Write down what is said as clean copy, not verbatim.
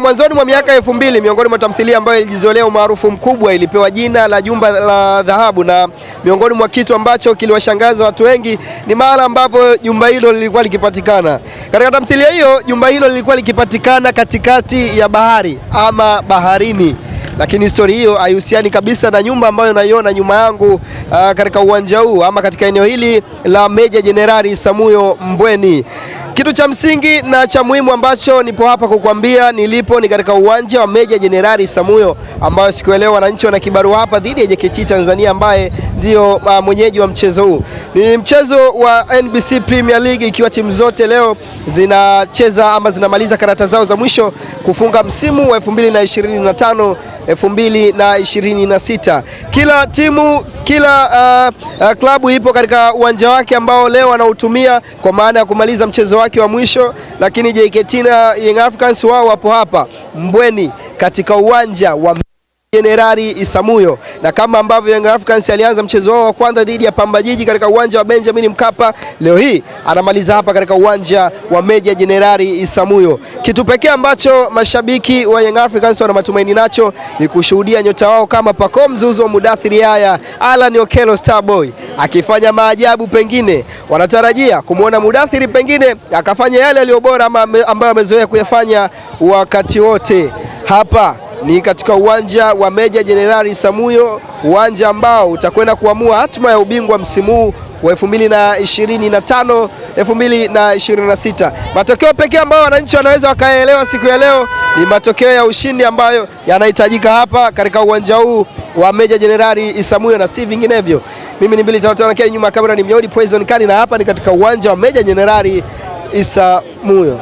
Mwanzoni mwa miaka 2000 miongoni mwa tamthilia ambayo ilijizolea umaarufu mkubwa ilipewa jina la Jumba la Dhahabu, na miongoni mwa kitu ambacho kiliwashangaza watu wengi ni mahala ambapo jumba hilo lilikuwa likipatikana. Katika tamthilia hiyo jumba hilo lilikuwa likipatikana katikati ya bahari ama baharini, lakini historia hiyo haihusiani kabisa na nyumba ambayo naiona nyuma yangu katika uwanja huu ama katika eneo hili la Meja Jenerali Isamuhyo Mbweni. Kitu cha msingi na cha muhimu ambacho nipo hapa kukuambia nilipo ni katika uwanja wa Meja Jenerali Isamuhyo, ambayo siku ya leo wananchi wana kibarua hapa dhidi ya JKT Tanzania ambaye ndio mwenyeji wa mchezo huu. Ni mchezo wa NBC Premier League, ikiwa timu zote leo zinacheza ama zinamaliza karata zao za mwisho kufunga msimu wa 2025 2026. Kila timu, kila klabu ipo katika uwanja wake ambao leo wanautumia kwa maana ya kumaliza mchezo wake wa mwisho, lakini JKT na Young Africans wao wapo hapa Mbweni katika uwanja wa Jenerali Isamuhyo, na kama ambavyo Young Africans alianza mchezo wao wa kwanza dhidi ya Pamba Jiji katika uwanja wa Benjamin Mkapa, leo hii anamaliza hapa katika uwanja wa Meja Jenerali Isamuhyo. Kitu pekee ambacho mashabiki wa Young Africans wana matumaini nacho ni kushuhudia nyota wao kama Pacome Zouzoua, Mudathir Yahya, Alan Okello Starboy akifanya maajabu. Pengine wanatarajia kumwona Mudathir pengine akafanya yale aliyobora ambayo amezoea kuyafanya wakati wote. Hapa ni katika uwanja wa Meja Jenerali Isamuhyo, uwanja ambao utakwenda kuamua hatima ya ubingwa msimu huu wa 2025 2026. Matokeo pekee ambayo wananchi wanaweza wakaelewa siku ya leo ni matokeo ya ushindi ambayo yanahitajika hapa katika uwanja huu wa Meja Jenerali Isamuhyo na si vinginevyo. Mimi ni Billy Tawatona, nyuma ya kamera ni Mnyodi Poison Kani, na hapa ni katika uwanja wa Meja Jenerali Isamuhyo.